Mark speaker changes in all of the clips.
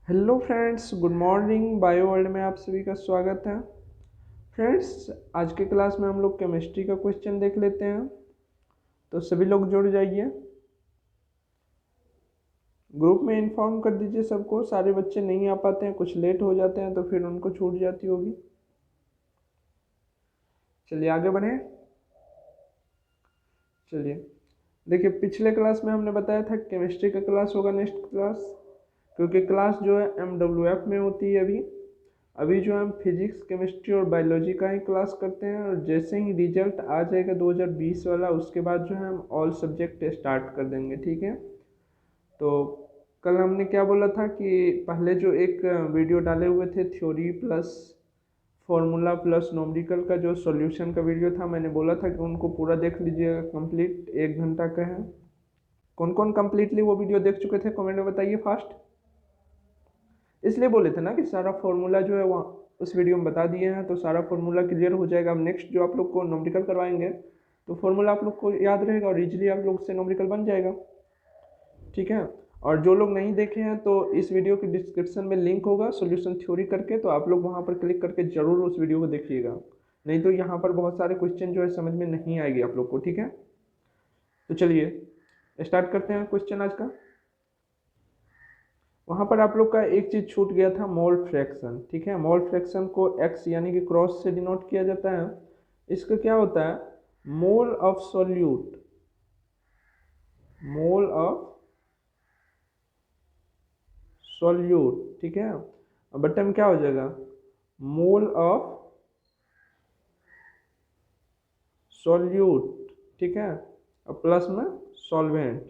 Speaker 1: Hello friends, good morning. Bio world में आप सभी का स्वागत है। फ्रेंड्स, आज के क्लास में हम लोग केमिस्ट्री का क्वेश्चन देख लेते हैं। तो सभी लोग जुड़ जाइए, ग्रुप में इन्फॉर्म कर दीजिए सबको। सारे बच्चे नहीं आ पाते हैं, कुछ लेट हो जाते हैं तो फिर उनको छूट जाती होगी। चलिए आगे बढ़ें। चलिए देखिए, पिछले क्लास में हमने बताया था केमिस्ट्री का क्लास होगा नेक्स्ट क्लास, क्योंकि क्लास जो है MWF में होती है। अभी जो हम फिजिक्स, केमिस्ट्री और बायोलॉजी का ही क्लास करते हैं, और जैसे ही रिजल्ट आ जाएगा 2020 वाला, उसके बाद जो है हम ऑल सब्जेक्ट स्टार्ट कर देंगे। ठीक है। तो कल हमने क्या बोला था कि पहले जो एक वीडियो डाले हुए थे, theory plus formula plus numerical का जो सॉल्यूशन का वीडियो था, मैंने बोला था कि उनको पूरा देख लीजिएगा, कंप्लीट 1 घंटा का है। कौन कौन कंप्लीटली वो वीडियो देख चुके थे कमेंट में बताइए फास्ट। इसलिए बोले थे ना कि सारा फॉर्मूला जो है वहाँ उस वीडियो में बता दिए हैं, तो सारा फॉर्मूला क्लियर हो जाएगा। अब नेक्स्ट जो आप लोग को नोमरिकल करवाएंगे तो फॉर्मूला आप लोग को याद रहेगा और इजीली आप लोग से नोमरिकल बन जाएगा। ठीक है। और जो लोग नहीं देखे हैं तो इस वीडियो के डिस्क्रिप्शन में लिंक होगा सॉल्यूशन थ्योरी करके, तो आप लोग वहाँ पर क्लिक करके जरूर उस वीडियो को देखिएगा। नहीं तो यहाँ पर बहुत सारे क्वेश्चन जो है समझ में नहीं आएगी आप लोग को। ठीक है। तो चलिए स्टार्ट करते हैं क्वेश्चन आज का। वहाँ पर आप लोग का एक चीज़ छूट गया था, मोल फ्रैक्शन। ठीक है। मोल फ्रैक्शन को x यानी कि क्रॉस से डिनोट किया जाता है। इसका क्या होता है? Mole of solute, mole of solute. ठीक है। अब बट्टे में क्या हो जाएगा? Mole of solute. ठीक है। अब प्लस में सॉल्वेंट।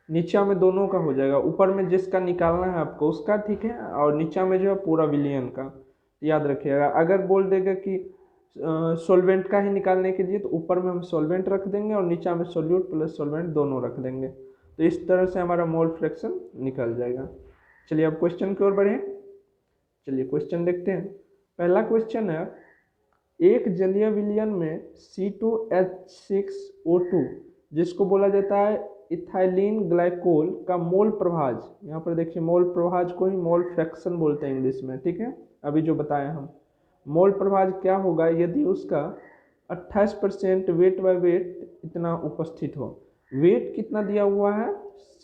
Speaker 1: नीचा में दोनों का हो जाएगा, ऊपर में जिसका निकालना है आपको उसका। ठीक है। और नीचा में जो है पूरा विलियन का। याद रखिएगा, अगर बोल देगा कि सॉल्वेंट का ही निकालने के लिए, तो ऊपर में हम सॉल्वेंट रख देंगे और नीचा में सॉल्यूट प्लस सॉल्वेंट दोनों रख देंगे। तो इस तरह से हमारा मोल फ्रैक्शन निकल जाएगा। चलिए अब क्वेश्चन की ओर बढ़ें। चलिए क्वेश्चन देखते हैं। पहला क्वेश्चन है, एक जलीय विलयन में C2H6O2 जिसको बोला जाता है इथाइलिन ग्लाइकोल का मोल प्रभाज, यहाँ पर देखिए मोल प्रभाज को ही मोल फ्रैक्शन बोलते हैं इंग्लिश में। ठीक है। अभी जो बताया हम, मोल प्रभाज क्या होगा यदि उसका 28% वेट बाय वेट इतना उपस्थित हो। वेट कितना दिया हुआ है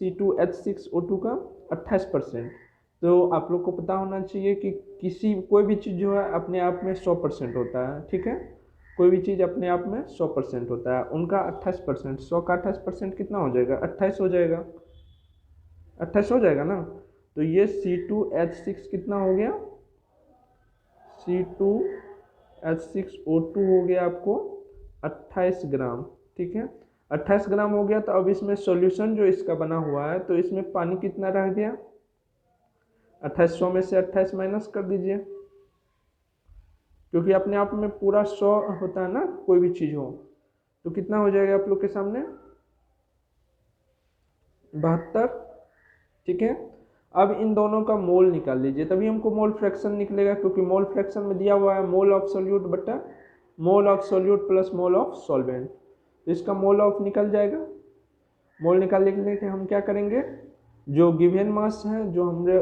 Speaker 1: C2H6O2 का? 28%। तो आप लोग को पता होना चाहिए कि कोई भी चीज़ जो है अपने आप में 100% होता है। ठीक है। कोई भी चीज़ अपने आप में 100% होता है, उनका 28%। 100 का 28% कितना हो जाएगा? 28 हो जाएगा। 28 हो जाएगा ना। तो ये C2H6 कितना हो गया? C2H6O2 हो गया आपको 28 ग्राम। ठीक है। 28 ग्राम हो गया। तो अब इसमें सॉल्यूशन जो इसका बना हुआ है, तो इसमें पानी कितना रह गया? 2800 में से 28 माइनस कर दीजिए, क्योंकि अपने आप में पूरा 100 होता है ना कोई भी चीज़ हो। तो कितना हो जाएगा आप लोग के सामने? 72। ठीक है। अब इन दोनों का मोल निकाल लीजिए, तभी हमको मोल फ्रैक्शन निकलेगा, क्योंकि मोल फ्रैक्शन में दिया हुआ है मोल ऑफ सोल्यूट बटा mole of solute plus mole of solvent. तो इसका मोल ऑफ निकल जाएगा। मोल निकालने के लिए हम क्या करेंगे? जो गिवन मास है जो हमने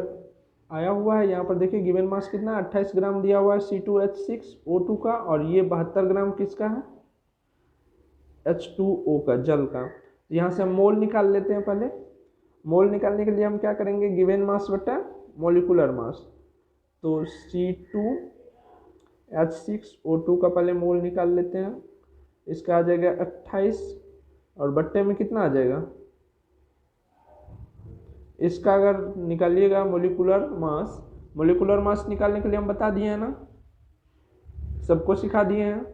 Speaker 1: आया हुआ है, यहाँ पर देखिए गिवन मास कितना 28 ग्राम दिया हुआ है C2H6O2 का, और ये 72 ग्राम किसका है? H2O का, जल का। यहाँ से हम मोल निकाल लेते हैं पहले। मोल निकालने के लिए हम क्या करेंगे? गिवन मास बटा मोलिकुलर मास। तो C2H6O2 का पहले मोल निकाल लेते हैं। इसका आ जाएगा 28, और बट्टे में कितना आ जाएगा? इसका अगर निकालिएगा मोलिकुलर मास निकालने के लिए हम बता दिए हैं ना, सबको सिखा दिए हैं।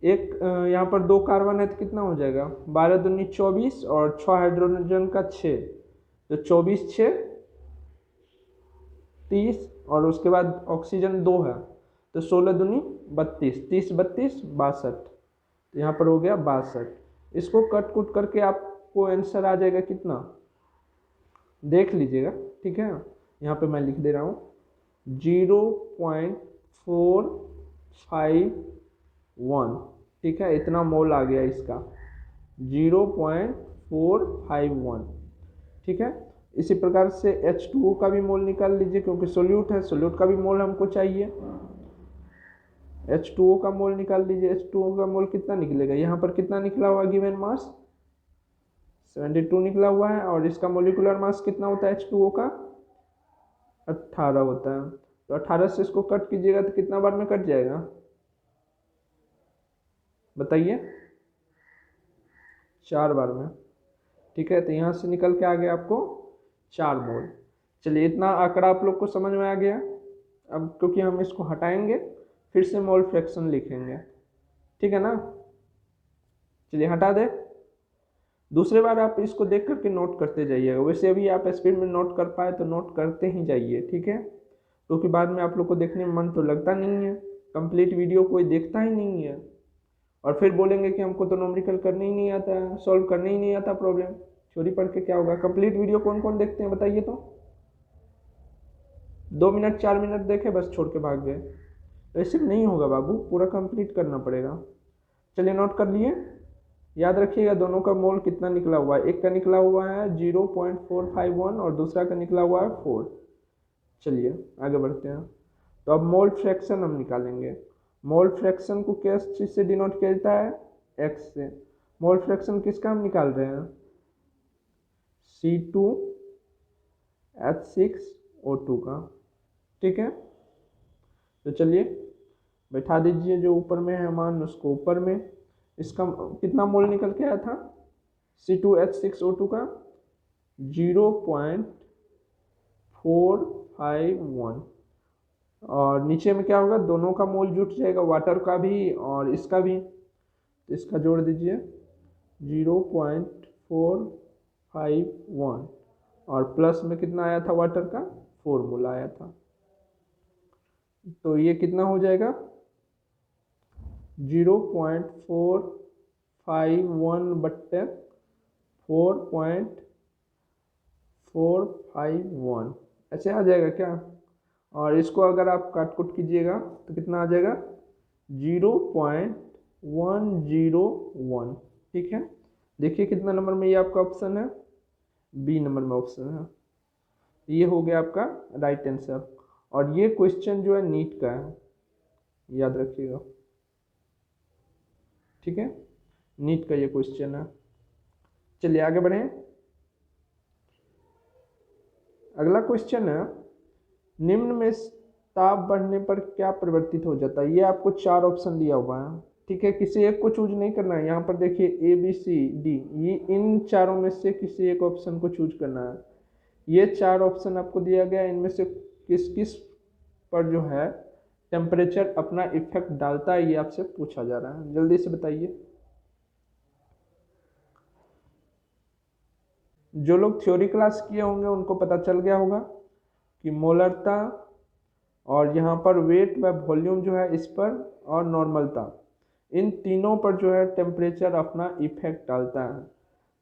Speaker 1: एक यहाँ पर 2 कार्बन है तो कितना हो जाएगा? 12 दूनी 24 और 6 हाइड्रोजन का 6, तो 24 6 30, और उसके बाद ऑक्सीजन 2 है तो 16 दूनी 32, 30 32 62। तो यहाँ पर हो गया 62। इसको कट कुट करके आपको आंसर आ जाएगा कितना, देख लीजिएगा। ठीक है। यहाँ पे मैं लिख दे रहा हूँ 0.451। ठीक है। इतना मोल आ गया इसका, 0.451। ठीक है। इसी प्रकार से H2O का भी मोल निकाल लीजिए, क्योंकि सोल्यूट है, सोल्यूट का भी मोल हमको चाहिए। H2O का मोल निकाल लीजिए। H2O का मोल कितना निकलेगा, यहाँ पर कितना निकला हुआ गिवन मास 72 निकला हुआ है, और इसका मोलिकुलर मास कितना होता है H2O का 18 होता है। तो 18 से इसको कट कीजिएगा तो कितना बार में कट जाएगा बताइए, 4 बार में। ठीक है, तो यहाँ से निकल के आ गया आपको 4 मोल। चलिए, इतना आंकड़ा आप लोग को समझ में आ गया। अब क्योंकि हम इसको हटाएंगे, फिर से मोल फ्रैक्शन लिखेंगे, ठीक है ना। चलिए हटा दे। दूसरे बार आप इसको देख करके नोट करते जाइएगा। वैसे अभी आप स्पीड में नोट कर पाए तो नोट करते ही जाइए, ठीक है, क्योंकि बाद में आप लोग को देखने में मन तो लगता नहीं है, कंप्लीट वीडियो कोई देखता ही नहीं है, और फिर बोलेंगे कि हमको तो न्यूमेरिकल करने ही नहीं आता है, सॉल्व करने ही नहीं आता प्रॉब्लम। चोरी पढ़ के क्या होगा। कंप्लीट वीडियो कौन कौन देखते हैं बताइए तो। 2 मिनट 4 मिनट देखे बस छोड़ के भाग गए, तो ऐसे नहीं होगा बाबू, पूरा कंप्लीट करना पड़ेगा। चलिए नोट कर लिए, याद रखिएगा दोनों का मोल कितना निकला हुआ है। एक का निकला हुआ है 0.451 और दूसरा का निकला हुआ है 4। चलिए आगे बढ़ते हैं। तो अब मोल फ्रैक्शन हम निकालेंगे। मोल फ्रैक्शन को किस चीज़ से डिनोट किया जाता है, x से। मोल फ्रैक्शन किसका हम निकाल रहे हैं, C2H6O2 का, ठीक है। तो चलिए बैठा दीजिए, जो ऊपर में है मान उसको ऊपर में। इसका कितना मोल निकल के आया था C2H6O2 का 0.451, और नीचे में क्या होगा, दोनों का मोल जुट जाएगा, वाटर का भी और इसका भी। तो इसका जोड़ दीजिए 0.451, और प्लस में कितना आया था वाटर का 4 मोल आया था। तो ये कितना हो जाएगा 0.451 बट्टे 4.451 ऐसे आ जाएगा क्या। और इसको अगर आप काट कुट कीजिएगा तो कितना आ जाएगा 0.101। ठीक है, देखिए कितना नंबर में ये आपका ऑप्शन है, बी नंबर में ऑप्शन है। ये हो गया आपका राइट आंसर। और ये क्वेश्चन जो है नीट का है, याद रखिएगा, ठीक है, नीट का ये क्वेश्चन है। चलिए आगे बढ़ें। अगला क्वेश्चन है, निम्न में ताप बढ़ने पर क्या परिवर्तित हो जाता है। ये आपको 4 ऑप्शन दिया हुआ है, ठीक है, किसी एक को चूज नहीं करना है। यहाँ पर देखिए ABCD, ये इन चारों में से किसी एक ऑप्शन को चूज करना है। ये 4 ऑप्शन आपको दिया गया, इनमें से किस किस पर जो है टेम्परेचर अपना इफेक्ट डालता है, ये आपसे पूछा जा रहा है। जल्दी से बताइए। जो लोग थ्योरी क्लास किए होंगे उनको पता चल गया होगा कि मोलरता और यहाँ पर वेट व वॉल्यूम जो है इस पर, और नॉर्मलता, इन तीनों पर जो है टेम्परेचर अपना इफेक्ट डालता है।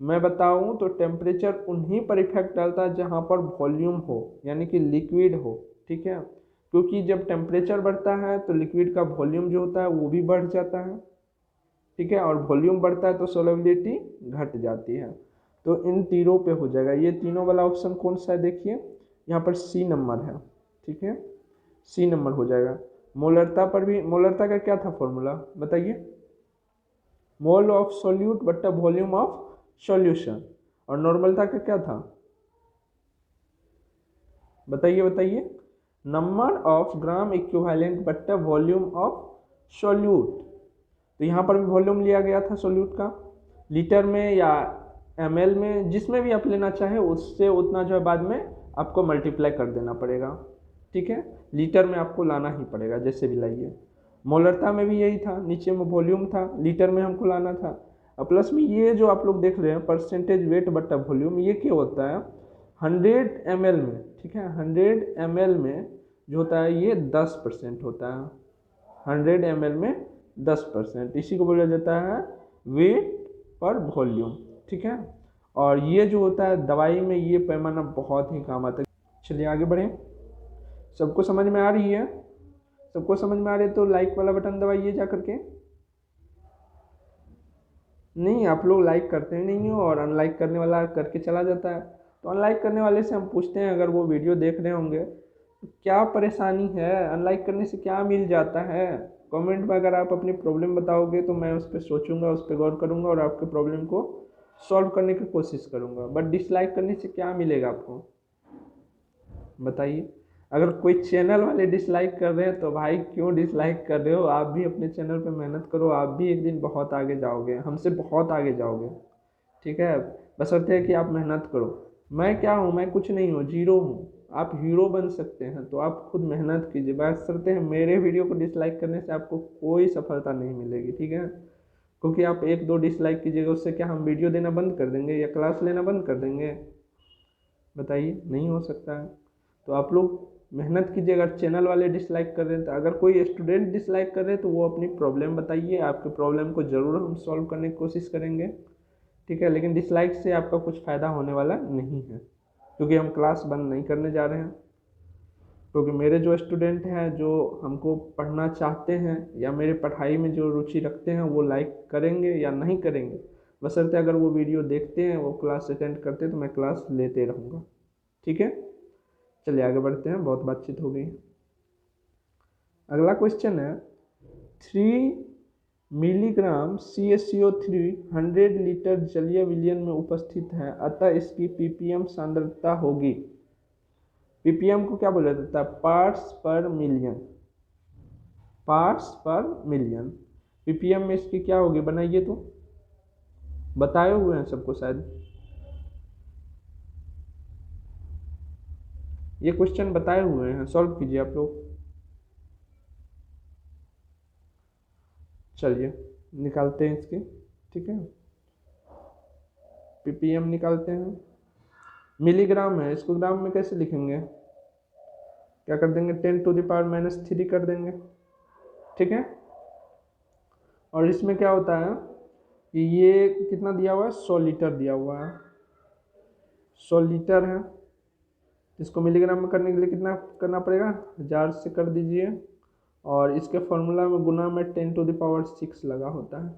Speaker 1: मैं बताऊं तो टेम्परेचर उन्हीं पर इफेक्ट डालता है जहाँ पर वॉल्यूम हो, यानी कि लिक्विड हो, ठीक है, क्योंकि जब टेम्परेचर बढ़ता है तो लिक्विड का वॉल्यूम जो होता है वो भी बढ़ जाता है, ठीक है, और वॉल्यूम बढ़ता है तो सोलबिलिटी घट जाती है। तो इन तीनों पे हो जाएगा। ये तीनों वाला ऑप्शन कौन सा है, देखिए यहाँ पर सी नंबर है, ठीक है, सी नंबर हो जाएगा। मोलरता पर भी, मोलरता का क्या था फॉर्मूला बताइए, मोल ऑफ सोल्यूट बट्टा वॉल्यूम ऑफ सॉल्यूशन। और नॉर्मलता का क्या था बताइए बताइए, नंबर ऑफ ग्राम इक्विवेलेंट बट्टा वॉल्यूम ऑफ सोल्यूट। तो यहाँ पर भी वॉल्यूम लिया गया था सोल्यूट का, लीटर में या ml में, जिसमें भी आप लेना चाहे उससे उतना जो है बाद में आपको मल्टीप्लाई कर देना पड़ेगा, ठीक है, लीटर में आपको लाना ही पड़ेगा जैसे भी लाइए। मोलरता में भी यही था, नीचे में वॉल्यूम था, लीटर में हमको लाना था। और प्लस में ये जो आप लोग देख रहे हैं परसेंटेज वेट बट्टा वॉल्यूम, ये क्या होता है 100 ml में, ठीक है, 100 ml में जो होता है ये 10% होता है, 100 ml में 10%, इसी को बोला जाता है वेट पर वॉल्यूम, ठीक है। और ये जो होता है दवाई में ये पैमाना बहुत ही काम आता है। चलिए आगे बढ़ें। सबको समझ में आ रही है, सबको समझ में आ रही है तो लाइक वाला बटन दबाइए जा करके। नहीं, आप लोग लाइक करते नहीं हो और अनलाइक करने वाला करके चला जाता है, तो अनलाइक करने वाले से हम पूछते हैं, अगर वो वीडियो देख रहे होंगे तो क्या परेशानी है, अनलाइक करने से क्या मिल जाता है। कमेंट में अगर आप अपनी प्रॉब्लम बताओगे तो मैं उस पर सोचूंगा, उस पर गौर करूंगा और आपके प्रॉब्लम को सॉल्व करने की कोशिश करूंगा। बट डिसलाइक करने से क्या मिलेगा आपको, बताइए। अगर कोई चैनल वाले डिसलाइक कर रहे हैं तो भाई क्यों डिसलाइक कर रहे हो, आप भी अपने चैनल पे मेहनत करो, आप भी एक दिन बहुत आगे जाओगे, हमसे बहुत आगे जाओगे, ठीक है। बशर्ते है कि आप मेहनत करो। मैं क्या हूँ, मैं कुछ नहीं हूँ, जीरो हूँ। आप हीरो बन सकते हैं, तो आप खुद मेहनत कीजिए। बशर्ते है मेरे वीडियो को डिसलाइक करने से आपको कोई सफलता नहीं मिलेगी, ठीक है। क्योंकि आप एक दो डिसलाइक कीजिएगा, उससे क्या हम वीडियो देना बंद कर देंगे या क्लास लेना बंद कर देंगे, बताइए, नहीं हो सकता है। तो आप लोग मेहनत कीजिए। अगर चैनल वाले डिसलाइक कर रहे हैं, तो अगर कोई स्टूडेंट डिसलाइक कर रहे हैं तो वो अपनी प्रॉब्लम बताइए, आपके प्रॉब्लम को ज़रूर हम सॉल्व करने की कोशिश करेंगे, ठीक है। लेकिन डिसलाइक से आपका कुछ फ़ायदा होने वाला नहीं है, क्योंकि हम क्लास बंद नहीं करने जा रहे हैं। क्योंकि मेरे जो स्टूडेंट हैं, जो हमको पढ़ना चाहते हैं या मेरे पढ़ाई में जो रुचि रखते हैं, वो लाइक करेंगे या नहीं करेंगे, बशर्ते अगर वो वीडियो देखते हैं, वो क्लास अटेंड करते हैं, तो मैं क्लास लेते रहूँगा, ठीक है। चलिए आगे बढ़ते हैं, बहुत बातचीत हो गई। अगला क्वेश्चन है, 3 मिलीग्राम CaCO3 100 लीटर जलीय विलयन में उपस्थित है, अतः इसकी ppm सांद्रता होगी। ppm को क्या बोला जाता है, पार्ट्स पर मिलियन, पार्ट्स पर मिलियन। ppm में इसकी क्या होगी, बनाइए तो, बताए हुए हैं सबको शायद, ये क्वेश्चन बताए हुए हैं, सॉल्व कीजिए आप लोग। चलिए निकालते हैं इसकी, ठीक है। ppm निकालते हैं, मिलीग्राम है, इसको ग्राम में कैसे लिखेंगे, क्या कर देंगे, 10⁻³ कर देंगे, ठीक है। और इसमें क्या होता है कि ये कितना दिया हुआ है, 100 लीटर दिया हुआ है, 100 लीटर है। इसको मिलीग्राम में करने के लिए कितना करना पड़ेगा, 1000 से कर दीजिए, और इसके फॉर्मूला में गुना में 10⁻6 लगा होता है,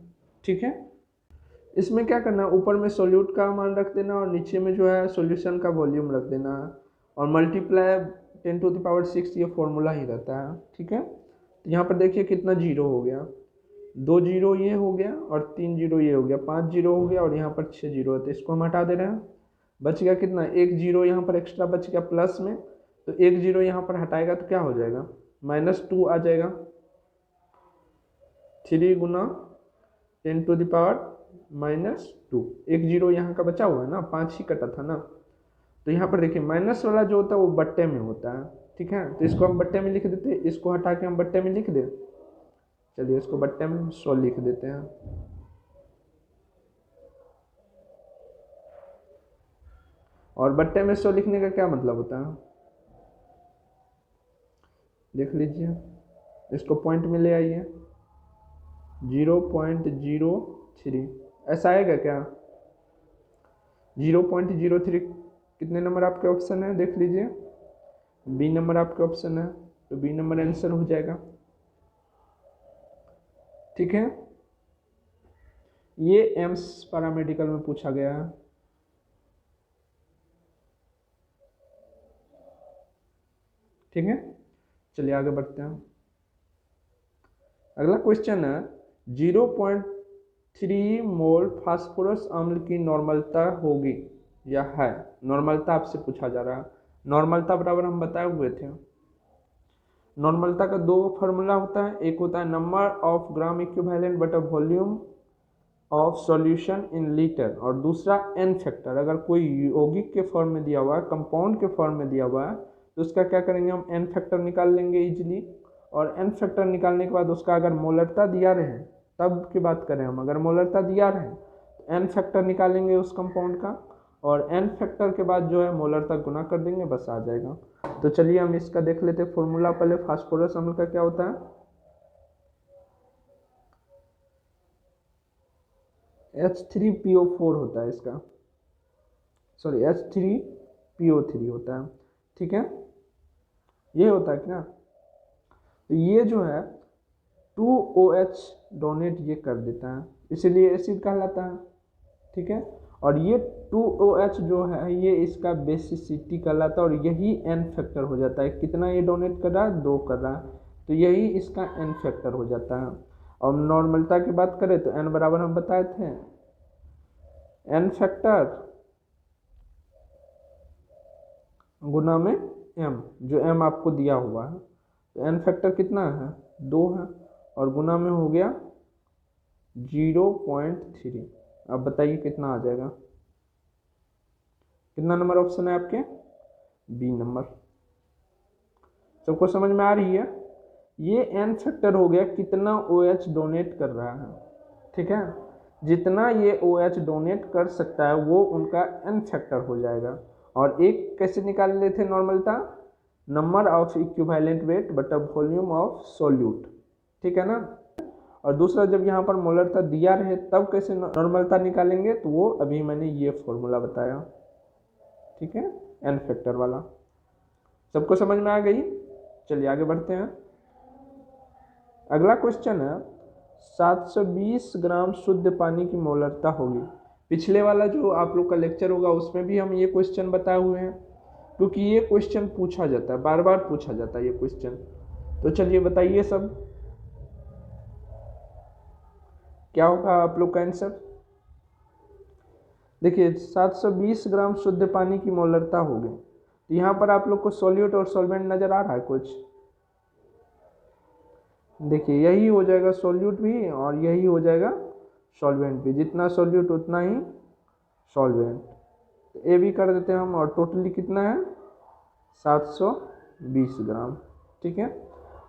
Speaker 1: ठीक है। इसमें क्या करना है, ऊपर में सोल्यूट का मान रख देना और नीचे में जो है सॉल्यूशन का वॉल्यूम रख देना है, और मल्टीप्लाई 10⁻6, ये फॉर्मूला ही रहता है, ठीक है। तो यहाँ पर देखिए कितना जीरो हो गया, 2 जीरो ये हो गया और 3 जीरो ये हो गया, 5 जीरो हो गया और यहाँ पर 6 जीरो है, तो इसको हम हटा दे रहे हैं। बच गया कितना, 1 जीरो यहाँ पर एक्स्ट्रा बच गया प्लस में, तो 1 जीरो यहाँ पर हटाएगा तो क्या हो जाएगा, -2 आ जाएगा। 3 गुना 10⁻², 1 जीरो यहाँ का बचा हुआ है ना, 5 ही कटा था ना। तो यहाँ पर देखिए माइनस वाला जो होता है वो बट्टे में होता है, ठीक है। तो इसको हम बट्टे में लिख देते हैं, इसको हटा के हम बट्टे में लिख दें। चलिए इसको बट्टे में 100 लिख देते हैं। और बट्टे में 100 लिखने का क्या मतलब होता है, देख लीजिए, इसको पॉइंट में ले आइए, 0.03, ऐसा आएगा क्या, 0.03 कितने नंबर आपके ऑप्शन है, देख लीजिए, बी नंबर आपके ऑप्शन है, तो बी नंबर आंसर हो जाएगा, ठीक है। ये एम्स पैरामेडिकल में पूछा गया है, ठीक है। चलिए आगे बढ़ते हैं। अगला क्वेश्चन है, 0.3 मोल फास्फोरस अम्ल की नॉर्मलता होगी या है, नॉर्मलता आपसे पूछा जा रहा है। नॉर्मलता बराबर हम बताए हुए थे, नॉर्मलता का 2 फार्मूला होता है, एक होता है नंबर ऑफ ग्राम इक्विवेलेंट बटा volume of solution in litre, और दूसरा एन फैक्टर। अगर कोई यौगिक के फॉर्म में दिया हुआ है, कंपाउंड के फॉर्म में दिया हुआ है, तो उसका क्या करेंगे, हम एन फैक्टर निकाल लेंगे इजीली। और एन फैक्टर निकालने के बाद उसका अगर मोलरता दिया रहे, तब की बात करें हम, अगर मोलरता दिया रहे तो एन फैक्टर निकालेंगे उस कंपाउंड का, और एन फैक्टर के बाद जो है मोलरता गुना कर देंगे, बस आ जाएगा। तो चलिए हम इसका देख लेते हैं फॉर्मूला। पहले फास्फोरस अम्ल का क्या होता है, H3PO4 होता है इसका, सॉरी H3PO3 होता है, ठीक है, ये होता है क्या। तो ये जो है 2OH डोनेट ये कर देता है, इसीलिए एसिड कहलाता है, ठीक है। और ये 2OH जो है ये इसका बेसिसिटी कहलाता है और यही n फैक्टर हो जाता है। कितना ये डोनेट कर रहा है? 2 कर रहा है, तो यही इसका n फैक्टर हो जाता है। और नॉर्मलता की बात करें तो n बराबर हम बताए थे n फैक्टर गुना में m, जो m आपको दिया हुआ है। तो n फैक्टर कितना है? 2 है और गुना में हो गया 0.3। अब बताइए कितना आ जाएगा? कितना नंबर ऑप्शन है आपके? B number. सबको समझ में आ रही है? ये n फैक्टर हो गया कितना OH डोनेट कर रहा है, ठीक है। जितना ये OH डोनेट कर सकता है वो उनका n फैक्टर हो जाएगा। और एक कैसे निकाल लेते थे नॉर्मलता? नंबर ऑफ इक्विवेलेंट वेट बटा वॉल्यूम ऑफ सोल्यूट, ठीक है ना। और दूसरा जब यहाँ पर मोलरता दिया रहे तब कैसे नॉर्मलता निकालेंगे, तो वो अभी मैंने ये फॉर्मूला बताया, ठीक है, n फैक्टर वाला। सबको समझ में आ गई? चलिए आगे बढ़ते हैं। अगला क्वेश्चन है 720 ग्राम शुद्ध पानी की मोलरता होगी। पिछले वाला जो आप लोग का लेक्चर होगा उसमें भी हम ये क्वेश्चन बताए हुए हैं, क्योंकि ये क्वेश्चन पूछा जाता है, बार बार पूछा जाता है ये क्वेश्चन। तो चलिए बताइए सब क्या होगा आप लोग का आंसर। देखिए 720 ग्राम शुद्ध पानी की मोलरता होगी, तो यहाँ पर आप लोग को सॉल्यूट और सॉल्वेंट नजर आ रहा है कुछ? देखिए यही हो जाएगा सॉल्यूट भी और यही हो जाएगा सॉल्वेंट भी, जितना सॉल्यूट उतना ही सॉल्वेंट। तो ए भी कर देते हैं हम, और टोटली कितना है? 720 ग्राम, ठीक है।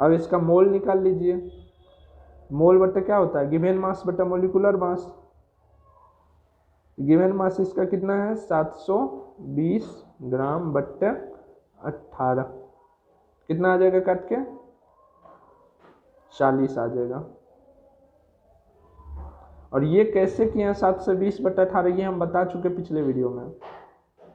Speaker 1: अब इसका मोल निकाल लीजिए। मोल बटा क्या होता है? गिवन मास बटा मोलिकुलर मास। गिवन मास इसका कितना है? 720 ग्राम बट्टा 18, कितना आ जाएगा काट के? 40 आ जाएगा। और ये कैसे किया 720 बटा 18, ये हम बता चुके पिछले वीडियो में,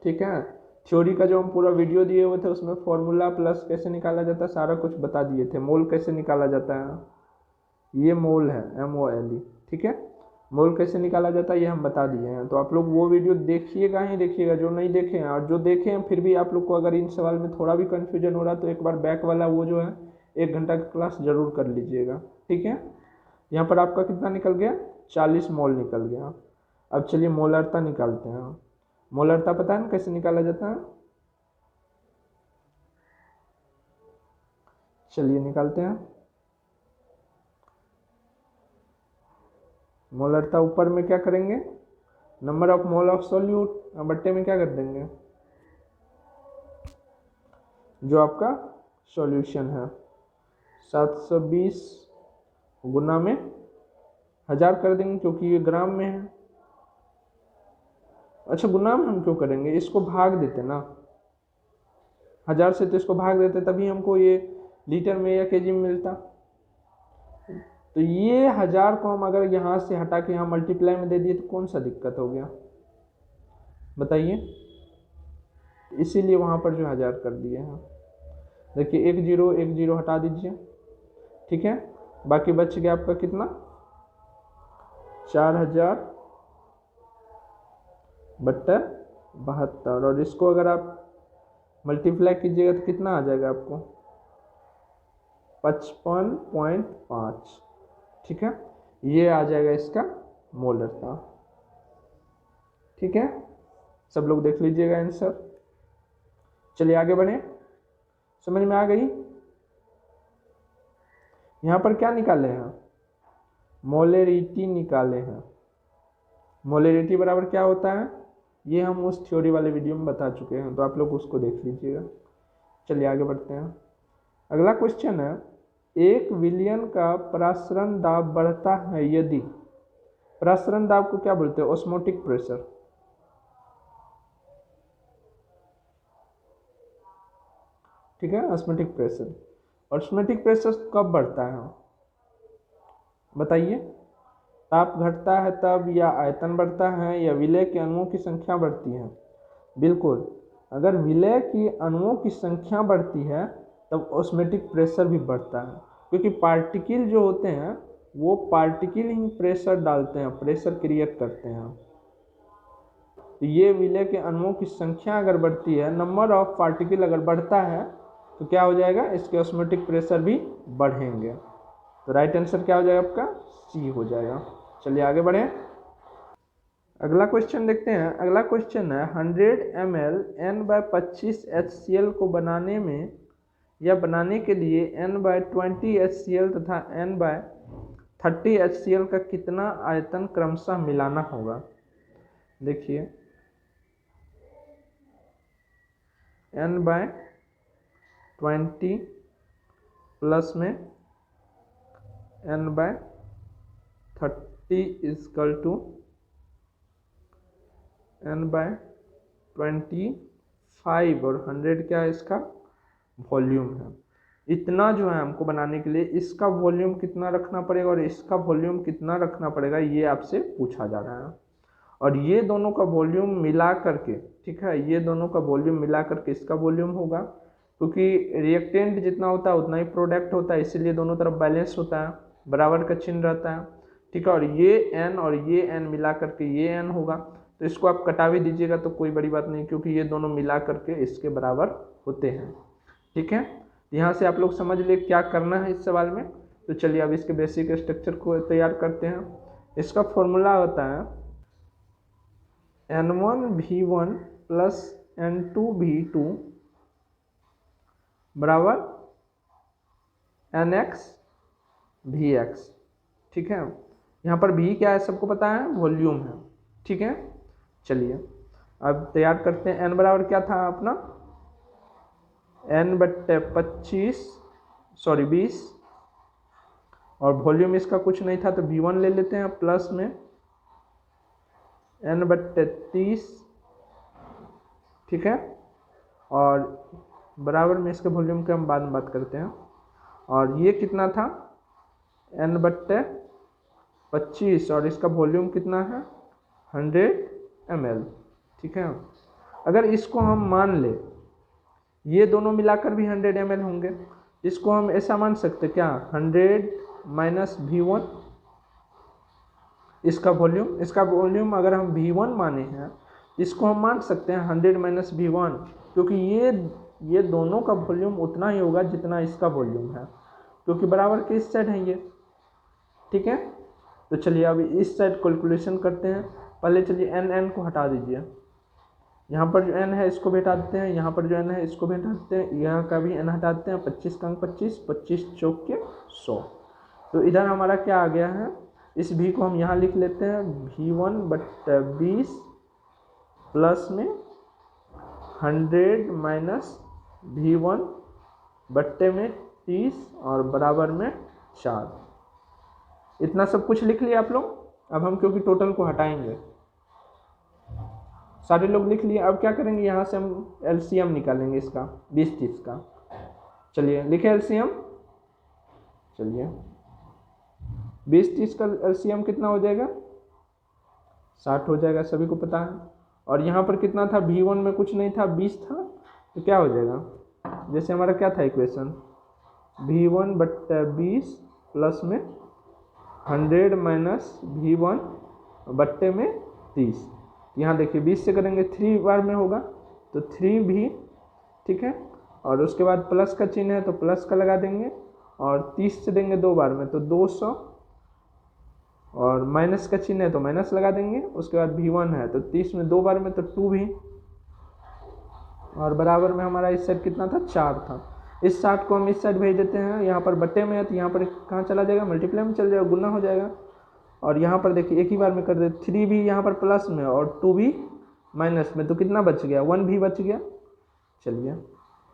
Speaker 1: ठीक है। थ्योरी का जो हम पूरा वीडियो दिए हुए थे उसमें फॉर्मूला प्लस कैसे निकाला जाता है सारा कुछ बता दिए थे। मोल कैसे निकाला जाता है, ये मोल है MOLE, ठीक है। मोल कैसे निकाला जाता है ये हम बता दिए हैं, तो आप लोग वो वीडियो देखिएगा ही देखिएगा जो नहीं देखे हैं। और जो देखे हैं फिर भी आप लोग को अगर इन सवाल में थोड़ा भी कन्फ्यूजन हो रहा है तो एक बार बैक वाला वो जो है 1 घंटा का क्लास जरूर कर लीजिएगा, ठीक है। यहाँ पर आपका कितना निकल गया? 40 मोल निकल गया। अब चलिए मोलरता निकालते हैं। मोलरता पता है ना कैसे निकाला जाता है? चलिए निकालते हैं। मोलरता ऊपर में क्या करेंगे? Number of mole of solute, बट्टे में क्या कर देंगे? जो आपका सॉल्यूशन है 720 गुना में 1000 कर देंगे, क्योंकि ये ग्राम में है। अच्छा गुना में हम क्यों करेंगे? इसको भाग देते ना, 1000 से तो इसको भाग देते तभी हमको ये लीटर में या केजी में मिलता। तो ये 1000 को हम अगर यहाँ से हटा के यहाँ मल्टीप्लाई में दे दिए तो कौन सा दिक्कत हो गया बताइए? इसीलिए वहाँ पर जो 1000 कर दिए हैं। देखिए 1 0 हटा दीजिए, ठीक है। बाकी बच गया आपका कितना? 4000 बट्टा 72, और इसको अगर आप मल्टीप्लाई कीजिएगा तो कितना आ जाएगा आपको? 55.5, ठीक है। ये आ जाएगा इसका मोलरता, ठीक है। सब लोग देख लीजिएगा आंसर। चलिए आगे बढ़े, समझ में आ गई? यहाँ पर क्या निकाले हैं? मोलरिटी निकाले हैं। मोलरिटी बराबर क्या होता है ये हम उस थ्योरी वाले वीडियो में बता चुके हैं, तो आप लोग उसको देख लीजिएगा। चलिए आगे बढ़ते हैं। अगला क्वेश्चन है 1 विलियन का प्रसारण दाब बढ़ता है यदि, प्रसारण दाब को क्या बोलते हैं? ऑस्मोटिक प्रेशर, ठीक है। ऑस्मोटिक प्रेशर, ऑस्मोटिक प्रेशर कब बढ़ता है बताइए? ताप घटता है तब, या आयतन बढ़ता है, या विलय के अणुओं की संख्या बढ़ती है? बिल्कुल, अगर विलय की अणुओं की संख्या बढ़ती है तब ऑस्मोटिक प्रेशर भी बढ़ता है, क्योंकि पार्टिकल जो होते हैं वो पार्टिकल ही प्रेशर डालते हैं, प्रेशर क्रिएट करते हैं। तो ये विलय के अणुओं की संख्या अगर बढ़ती है, नंबर ऑफ पार्टिकल अगर बढ़ता है, तो क्या हो जाएगा, इसके ऑस्मोटिक प्रेशर भी बढ़ेंगे। तो राइट आंसर क्या हो जाएगा आपका, सी हो जाएगा। चलिए आगे बढ़ें, अगला क्वेश्चन देखते हैं। अगला क्वेश्चन है 100 ml N/25 HCl को बनाने में या बनाने के लिए N/20 HCl तथा N/30 HCl का कितना आयतन क्रमशः मिलाना होगा। देखिए N/20 प्लस में N/30 इजकल टू N/25 और 100 क्या है, इसका वॉल्यूम है। इतना जो है हमको बनाने के लिए इसका वॉल्यूम कितना रखना पड़ेगा और इसका वॉल्यूम कितना रखना पड़ेगा, ये आपसे पूछा जा रहा है। और ये दोनों का वॉल्यूम मिला करके, ठीक है, ये दोनों का वॉल्यूम मिला करके इसका वॉल्यूम होगा, क्योंकि रिएक्टेंट जितना होता है उतना ही प्रोडक्ट होता है, इसीलिए दोनों तरफ बैलेंस होता है, बराबर का चिन्ह रहता है, ठीक है। और ये n और ये n मिला करके ये n होगा, तो इसको आप कटा भी दीजिएगा तो कोई बड़ी बात नहीं, क्योंकि ये दोनों मिला करके इसके बराबर होते हैं, ठीक है। यहाँ से आप लोग समझ लिए क्या करना है इस सवाल में। तो चलिए अब इसके बेसिक स्ट्रक्चर को तैयार करते हैं। इसका फॉर्मूला होता है N1V1 प्लस N2V2 बराबर NXVX, ठीक है। यहाँ पर V क्या है सबको पता है, वॉल्यूम है, ठीक है। चलिए अब तैयार करते हैं। N बराबर क्या था अपना, N/20 और वॉल्यूम इसका कुछ नहीं था, तो V1 ले लेते हैं प्लस में N/30, ठीक है। और बराबर में इसके वॉल्यूम के हम बाद में बात करते हैं। और ये कितना था, N/25 और इसका वॉल्यूम कितना है 100 ml, ठीक है। अगर इसको हम मान ले, ये दोनों मिलाकर भी 100 ml होंगे, इसको हम ऐसा मान सकते क्या, 100 माइनस V1 इसका वॉल्यूम अगर हम V1 माने हैं, इसको हम मान सकते हैं 100 माइनस V1, क्योंकि ये दोनों का वॉल्यूम उतना ही होगा जितना इसका वॉल्यूम है, क्योंकि बराबर के इस साइड है ये, ठीक है। तो चलिए अब इस साइड कैलकुलेशन करते हैं। पहले चलिए n को हटा दीजिए, यहाँ पर जो n है इसको भी हटा देते हैं, यहाँ पर जो n है इसको भी हटा देते हैं, यहाँ का भी n हटा देते हैं। 25 का 25 चौक के 100। तो इधर हमारा क्या आ गया है, इस v को हम यहाँ लिख लेते हैं V1/20 प्लस में 100 माइनस V1/30 और बराबर में 4। इतना सब कुछ लिख लिया आप लोग। अब हम क्योंकि टोटल को हटाएंगे, सारे लोग लिख लिए। अब क्या करेंगे, यहाँ से हम LCM निकालेंगे इसका 20-30 का। चलिए लिखे LCM, चलिए 20-30 का LCM कितना हो जाएगा, 60 हो जाएगा, सभी को पता है। और यहाँ पर कितना था, V1 में कुछ नहीं था, 20 था, तो क्या हो जाएगा, जैसे हमारा क्या था इक्वेशन, V1/20 प्लस में 100 माइनस V1/30। यहाँ देखिए 20 से करेंगे 3 बार में होगा, तो 3V, ठीक है। और उसके बाद प्लस का चिन्ह है तो प्लस का लगा देंगे, और 30 से देंगे 2 बार में तो 200, और माइनस का चिन्ह है तो माइनस लगा देंगे। उसके बाद V1 है तो 30 में 2 बार में तो 2V, और बराबर में हमारा इस साइड कितना था, 4 था। इस 60 को हम इस साइड भेज देते हैं, यहाँ पर बट्टे में है तो यहाँ पर कहाँ चला जाएगा, मल्टीप्लाई में चल जाएगा, गुना हो जाएगा। और यहाँ पर देखिए एक ही बार में कर दे, 3V यहाँ पर प्लस में और 2V माइनस में, तो कितना बच गया, 1V बच गया। चलिए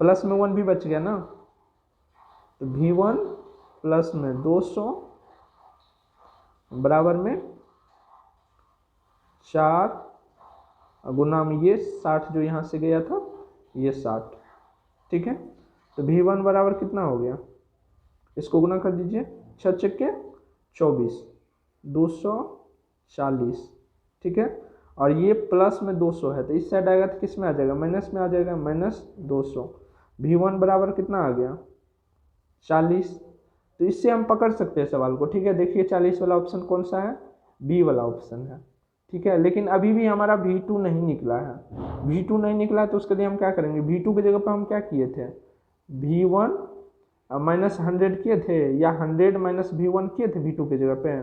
Speaker 1: प्लस में 1V बच गया ना, तो V1 प्लस में 200 बराबर में 4 गुना में ये 60 जो यहाँ से गया था, ये 60, ठीक है। तो V1 बराबर कितना हो गया, इसको गुना कर दीजिए, 6 चक्के 24, 240, ठीक है। और ये प्लस में 200 है तो इस साइड आएगा तो किस में आ जाएगा, माइनस में आ जाएगा, -200। V1 बराबर कितना आ गया, 40। तो इससे हम पकड़ सकते हैं सवाल को, ठीक है। देखिए 40 वाला ऑप्शन कौन सा है, बी वाला ऑप्शन है, ठीक है, लेकिन अभी भी हमारा V2 नहीं निकला है। V2 नहीं निकला है तो उसके लिए हम क्या करेंगे, V2 की जगह पर हम क्या किए थे, V1 माइनस 100 किए थे, या 100 माइनस V1 किए थे V2 की जगह पे,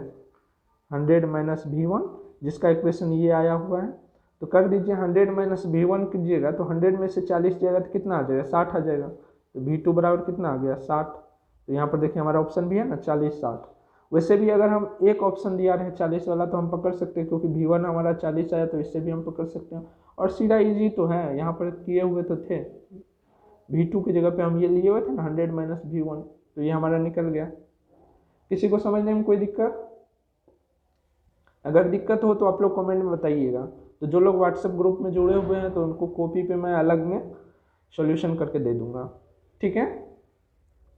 Speaker 1: 100 माइनस V1, जिसका इक्वेशन ये आया हुआ है। तो कर दीजिए 100 माइनस V1 कीजिएगा तो 100 में से 40 जाएगा तो कितना आ जाएगा, 60 आ जाएगा। तो V2 बराबर कितना आ गया, 60। तो यहाँ पर देखिए हमारा ऑप्शन भी है ना 40 60। वैसे भी अगर हम एक ऑप्शन दिया रहे 40 वाला तो हम पकड़ सकते हैं, क्योंकि V1 हमारा 40 आया तो इससे भी हम पकड़ सकते हैं। और सीधा इजी तो है, यहाँ पर किए हुए तो थे, V2 की जगह पे हम ये लिए हुए थे ना 100 माइनस V1, तो ये हमारा निकल गया। किसी को समझने में कोई दिक्कत? अगर दिक्कत हो तो आप लोग कमेंट में बताइएगा। तो जो लोग व्हाट्सएप ग्रुप में जुड़े हुए हैं तो उनको कॉपी पे मैं अलग में सॉल्यूशन करके दे दूंगा, ठीक है।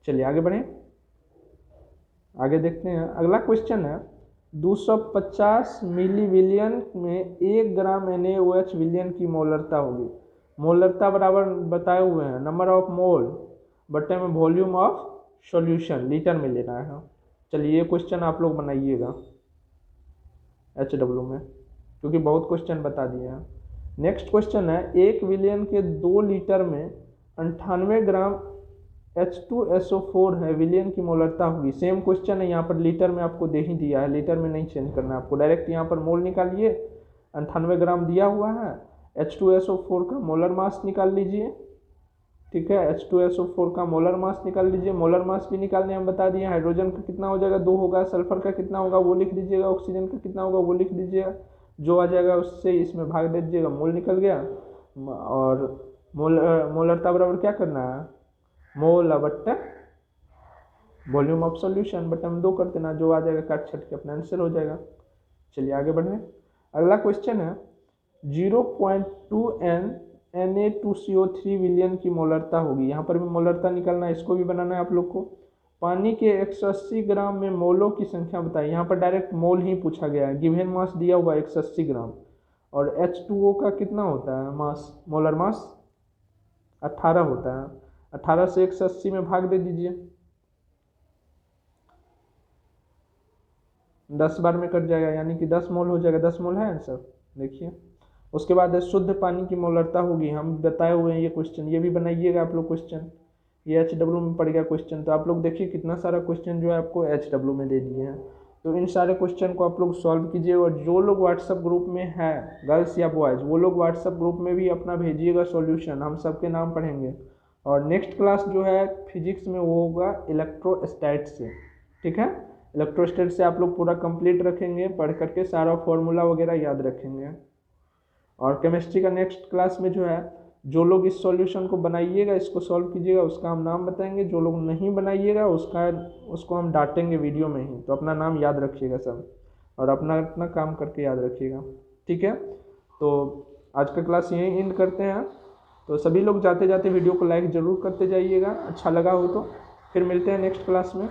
Speaker 1: चलिए आगे बढ़ें, आगे देखते हैं। अगला क्वेश्चन है 250 मिली विलियन में 1 ग्राम NaOH विलियन की मोलरता होगी। मोलरता बराबर बताए हुए हैं नंबर ऑफ मोल बटे में वॉल्यूम ऑफ सॉल्यूशन, लीटर में लेना है। चलिए ये क्वेश्चन आप लोग बनाइएगा HW में, क्योंकि बहुत क्वेश्चन बता दिए हैं। नेक्स्ट क्वेश्चन है 1 विलियन के 2 लीटर में 98 ग्राम H2SO4 है, विलियन की मोलरता होगी। सेम क्वेश्चन है, यहाँ पर लीटर में आपको दे ही दिया है, लीटर में नहीं चेंज करना है आपको, डायरेक्ट यहाँ पर मोल निकालिए। 98 ग्राम दिया हुआ है, H2SO4 का मोलर मास निकाल लीजिए, ठीक है। H2SO4 का मोलर मास निकाल लीजिए, मोलर मास भी निकालने हम बता दिए। हाइड्रोजन का कितना हो जाएगा, 2 होगा। सल्फर का कितना होगा वो लिख दीजिएगा, ऑक्सीजन का कितना होगा वो लिख दीजिएगा, जो आ जाएगा उससे इसमें भाग दे दीजिएगा, मोल निकल गया। और मोलरता बराबर क्या करना है, मोल बट्टा वॉल्यूम ऑफ सॉल्यूशन, बट हम 2 कर देना, जो आ जाएगा काट छट के अपना आंसर हो जाएगा। चलिए आगे बढ़ें। अगला क्वेश्चन है 0.2 Na2CO3 विलियन की मोलरता होगी। यहाँ पर भी मोलरता निकालना है, इसको भी बनाना है आप लोग को। पानी के 180 ग्राम में मोलों की संख्या बताइए। यहाँ पर डायरेक्ट मोल ही पूछा गया है, गिवन मास दिया हुआ 180 ग्राम। और H2O का कितना होता है मास, मोलर मास 18 होता है। 18 से 180 में भाग दे दीजिए, 10 बार में कट जाएगा, यानी कि 10 मोल हो जाएगा। 10 मोल है आंसर, देखिए। उसके बाद शुद्ध पानी की मोलरता होगी, हम बताए हुए हैं ये क्वेश्चन, ये भी बनाइएगा आप लोग क्वेश्चन। ये HW में पड़ गया क्वेश्चन। तो आप लोग देखिए कितना सारा क्वेश्चन जो है आपको HW में दे दिए हैं। तो इन सारे क्वेश्चन को आप लोग सॉल्व कीजिए। और जो लोग व्हाट्सएप ग्रुप में है, गर्ल्स या बॉयज़, वो लोग व्हाट्सएप ग्रुप में भी अपना भेजिएगा सॉल्यूशन, हम सबके नाम पढ़ेंगे। और नेक्स्ट क्लास जो है फिजिक्स में वो होगा इलेक्ट्रोस्टैट से, ठीक है। इलेक्ट्रोस्टैट से आप लोग पूरा कंप्लीट रखेंगे, पढ़ करके सारा फॉर्मूला वगैरह याद रखेंगे। और केमिस्ट्री का नेक्स्ट क्लास में जो है, जो लोग इस सॉल्यूशन को बनाइएगा, इसको सॉल्व कीजिएगा, उसका हम नाम बताएंगे। जो लोग नहीं बनाइएगा उसको हम डांटेंगे वीडियो में ही। तो अपना नाम याद रखिएगा सब, और अपना अपना काम करके याद रखिएगा, ठीक है। तो आज का क्लास यहीं एंड करते हैं। तो सभी लोग जाते जाते वीडियो को लाइक ज़रूर करते जाइएगा, अच्छा लगा हो तो। फिर मिलते हैं नेक्स्ट क्लास में।